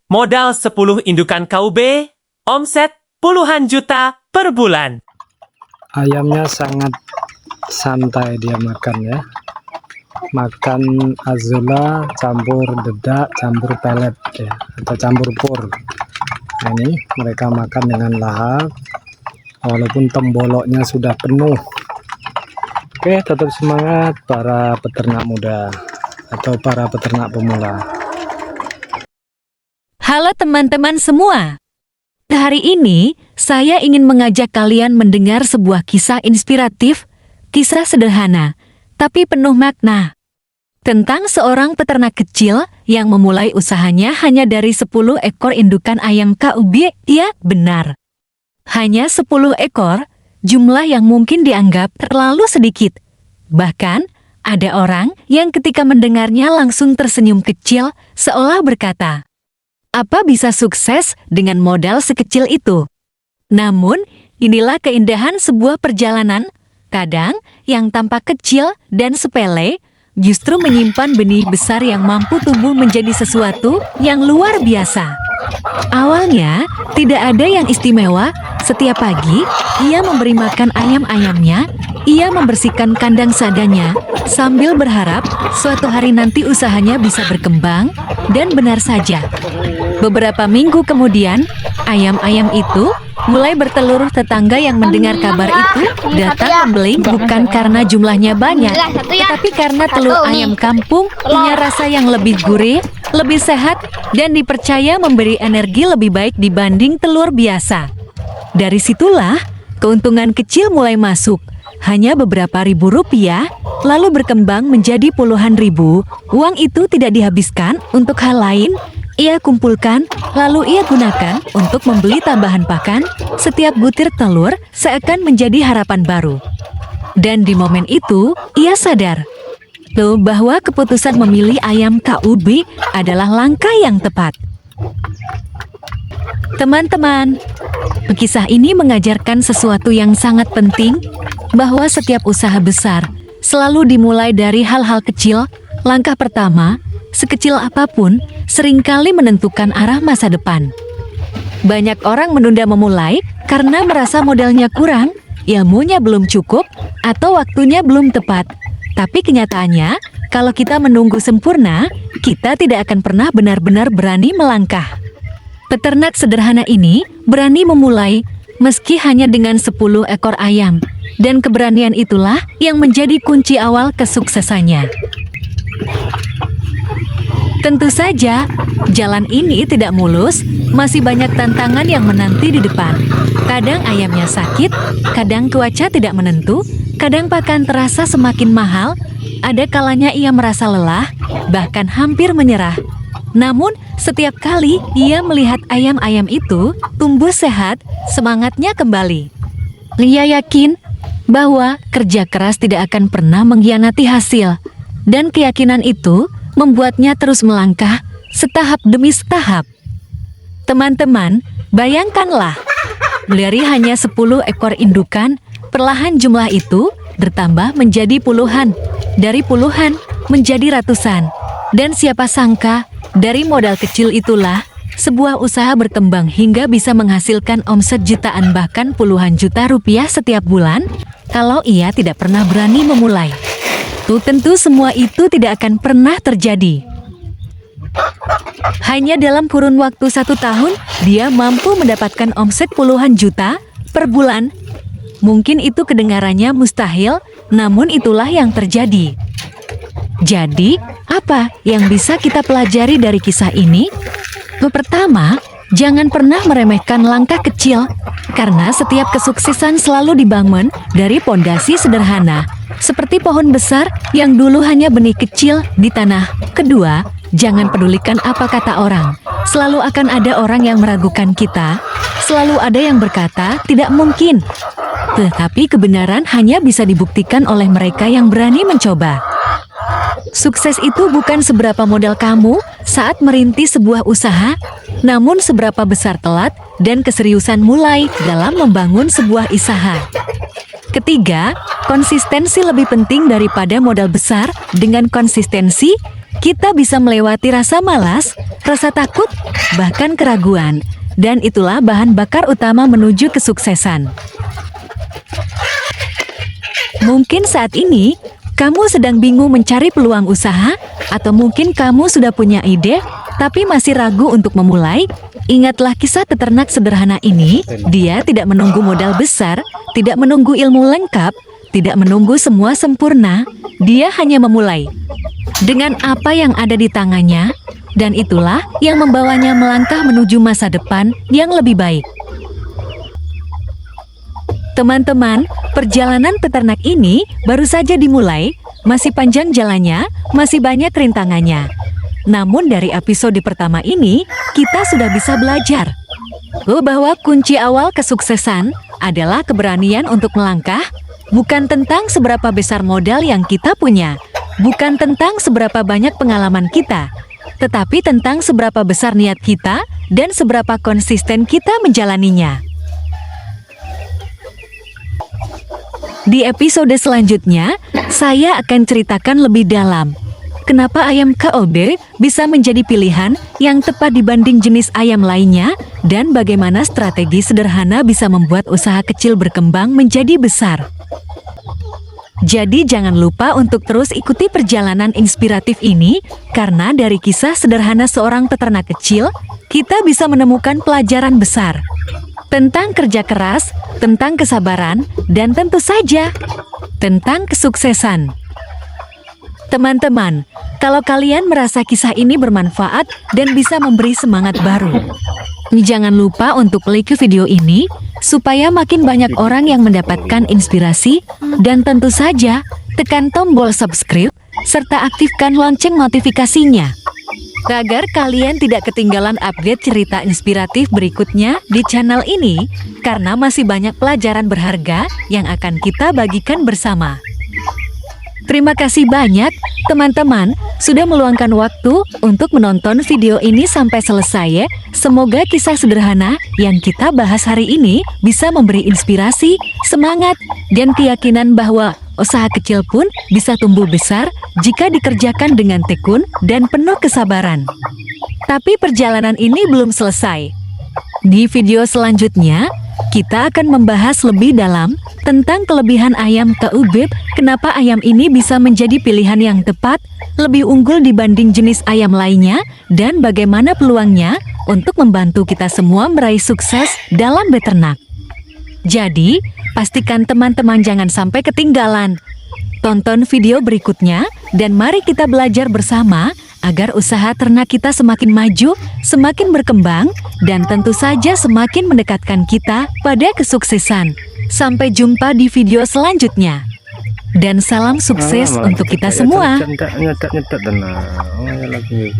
Modal 10 indukan KUB, omset puluhan juta per bulan. Ayamnya sangat santai dia makan ya. Makan azula campur dedak, campur pelet ya, atau campur pur. Nah, ini mereka makan dengan lahap walaupun temboloknya sudah penuh. Oke, tetap semangat para peternak muda atau para peternak pemula. Halo teman-teman semua. Hari ini saya ingin mengajak kalian mendengar sebuah kisah inspiratif, kisah sederhana, tapi penuh makna. Tentang seorang peternak kecil yang memulai usahanya hanya dari 10 ekor indukan ayam KUB. Ya, benar. Hanya 10 ekor, jumlah yang mungkin dianggap terlalu sedikit. Bahkan, ada orang yang ketika mendengarnya langsung tersenyum kecil seolah berkata, "Apa bisa sukses dengan modal sekecil itu?" Namun, inilah keindahan sebuah perjalanan. Kadang, yang tampak kecil dan sepele, justru menyimpan benih besar yang mampu tumbuh menjadi sesuatu yang luar biasa. Awalnya, tidak ada yang istimewa. Setiap pagi, ia memberi makan ayam-ayamnya, ia membersihkan kandang seadanya, sambil berharap suatu hari nanti usahanya bisa berkembang, dan benar saja. Beberapa minggu kemudian, ayam-ayam itu mulai bertelur. Tetangga yang mendengar kabar itu datang membeli bukan karena jumlahnya banyak, tetapi karena telur ayam kampung punya rasa yang lebih gurih, lebih sehat, dan dipercaya memberi energi lebih baik dibanding telur biasa. Dari situlah, keuntungan kecil mulai masuk. Hanya beberapa ribu rupiah, lalu berkembang menjadi puluhan ribu. Uang itu tidak dihabiskan untuk hal lain. Ia kumpulkan, lalu ia gunakan untuk membeli tambahan pakan. Setiap butir telur seakan menjadi harapan baru. Dan di momen itu, ia sadar bahwa keputusan memilih ayam KUB adalah langkah yang tepat. Teman-teman, kisah ini mengajarkan sesuatu yang sangat penting, bahwa setiap usaha besar selalu dimulai dari hal-hal kecil. Langkah pertama, sekecil apapun, seringkali menentukan arah masa depan. Banyak orang menunda memulai karena merasa modalnya kurang, ilmunya belum cukup, atau waktunya belum tepat. Tapi kenyataannya, kalau kita menunggu sempurna, kita tidak akan pernah benar-benar berani melangkah. Peternak sederhana ini berani memulai, meski hanya dengan 10 ekor ayam. Dan keberanian itulah yang menjadi kunci awal kesuksesannya. Tentu saja, jalan ini tidak mulus, masih banyak tantangan yang menanti di depan. Kadang ayamnya sakit, kadang cuaca tidak menentu, kadang pakan terasa semakin mahal, ada kalanya ia merasa lelah, bahkan hampir menyerah. Namun, setiap kali ia melihat ayam-ayam itu tumbuh sehat, semangatnya kembali. Ia yakin bahwa kerja keras tidak akan pernah mengkhianati hasil, dan keyakinan itu membuatnya terus melangkah setahap demi setahap. Teman-teman, bayangkanlah, dari hanya 10 ekor indukan, perlahan jumlah itu bertambah menjadi puluhan, dari puluhan menjadi ratusan, dan siapa sangka dari modal kecil itulah sebuah usaha berkembang hingga bisa menghasilkan omset jutaan bahkan puluhan juta rupiah setiap bulan. Kalau ia tidak pernah berani memulai, tentu semua itu tidak akan pernah terjadi. Hanya dalam kurun waktu 1 tahun, dia mampu mendapatkan omset puluhan juta per bulan. Mungkin itu kedengarannya mustahil, namun itulah yang terjadi. Jadi, apa yang bisa kita pelajari dari kisah ini? Pertama, jangan pernah meremehkan langkah kecil, karena setiap kesuksesan selalu dibangun dari pondasi sederhana, seperti pohon besar yang dulu hanya benih kecil di tanah. Kedua, jangan pedulikan apa kata orang. Selalu akan ada orang yang meragukan kita, selalu ada yang berkata tidak mungkin. Tetapi kebenaran hanya bisa dibuktikan oleh mereka yang berani mencoba. Sukses itu bukan seberapa modal kamu saat merintis sebuah usaha, namun seberapa besar telat dan keseriusan mulai dalam membangun sebuah usaha. Ketiga, konsistensi lebih penting daripada modal besar. Dengan konsistensi, kita bisa melewati rasa malas, rasa takut, bahkan keraguan. Dan itulah bahan bakar utama menuju kesuksesan. Mungkin saat ini, kamu sedang bingung mencari peluang usaha, atau mungkin kamu sudah punya ide, tapi masih ragu untuk memulai. Ingatlah kisah peternak sederhana ini, dia tidak menunggu modal besar, tidak menunggu ilmu lengkap, tidak menunggu semua sempurna, dia hanya memulai dengan apa yang ada di tangannya, dan itulah yang membawanya melangkah menuju masa depan yang lebih baik. Teman-teman, perjalanan peternak ini baru saja dimulai, masih panjang jalannya, masih banyak rintangannya. Namun dari episode pertama ini, kita sudah bisa belajar bahwa kunci awal kesuksesan adalah keberanian untuk melangkah, bukan tentang seberapa besar modal yang kita punya, bukan tentang seberapa banyak pengalaman kita, tetapi tentang seberapa besar niat kita dan seberapa konsisten kita menjalaninya. Di episode selanjutnya, saya akan ceritakan lebih dalam kenapa ayam KOB bisa menjadi pilihan yang tepat dibanding jenis ayam lainnya, dan bagaimana strategi sederhana bisa membuat usaha kecil berkembang menjadi besar. Jadi jangan lupa untuk terus ikuti perjalanan inspiratif ini, karena dari kisah sederhana seorang peternak kecil, kita bisa menemukan pelajaran besar tentang kerja keras, tentang kesabaran, dan tentu saja tentang kesuksesan. Teman-teman, kalau kalian merasa kisah ini bermanfaat dan bisa memberi semangat baru, jangan lupa untuk like video ini supaya makin banyak orang yang mendapatkan inspirasi, dan tentu saja tekan tombol subscribe serta aktifkan lonceng notifikasinya agar kalian tidak ketinggalan update cerita inspiratif berikutnya di channel ini, karena masih banyak pelajaran berharga yang akan kita bagikan bersama. Terima kasih banyak teman-teman sudah meluangkan waktu untuk menonton video ini sampai selesai ya. Semoga kisah sederhana yang kita bahas hari ini bisa memberi inspirasi, semangat, dan keyakinan bahwa usaha kecil pun bisa tumbuh besar jika dikerjakan dengan tekun dan penuh kesabaran. Tapi perjalanan ini belum selesai. Di video selanjutnya, kita akan membahas lebih dalam tentang kelebihan ayam KUB, kenapa ayam ini bisa menjadi pilihan yang tepat, lebih unggul dibanding jenis ayam lainnya, dan bagaimana peluangnya untuk membantu kita semua meraih sukses dalam beternak. Jadi, pastikan teman-teman jangan sampai ketinggalan. Tonton video berikutnya, dan mari kita belajar bersama agar usaha ternak kita semakin maju, semakin berkembang, dan tentu saja semakin mendekatkan kita pada kesuksesan. Sampai jumpa di video selanjutnya. Dan salam sukses untuk kita semua. Nyedak tenang. Oh, ya lagi.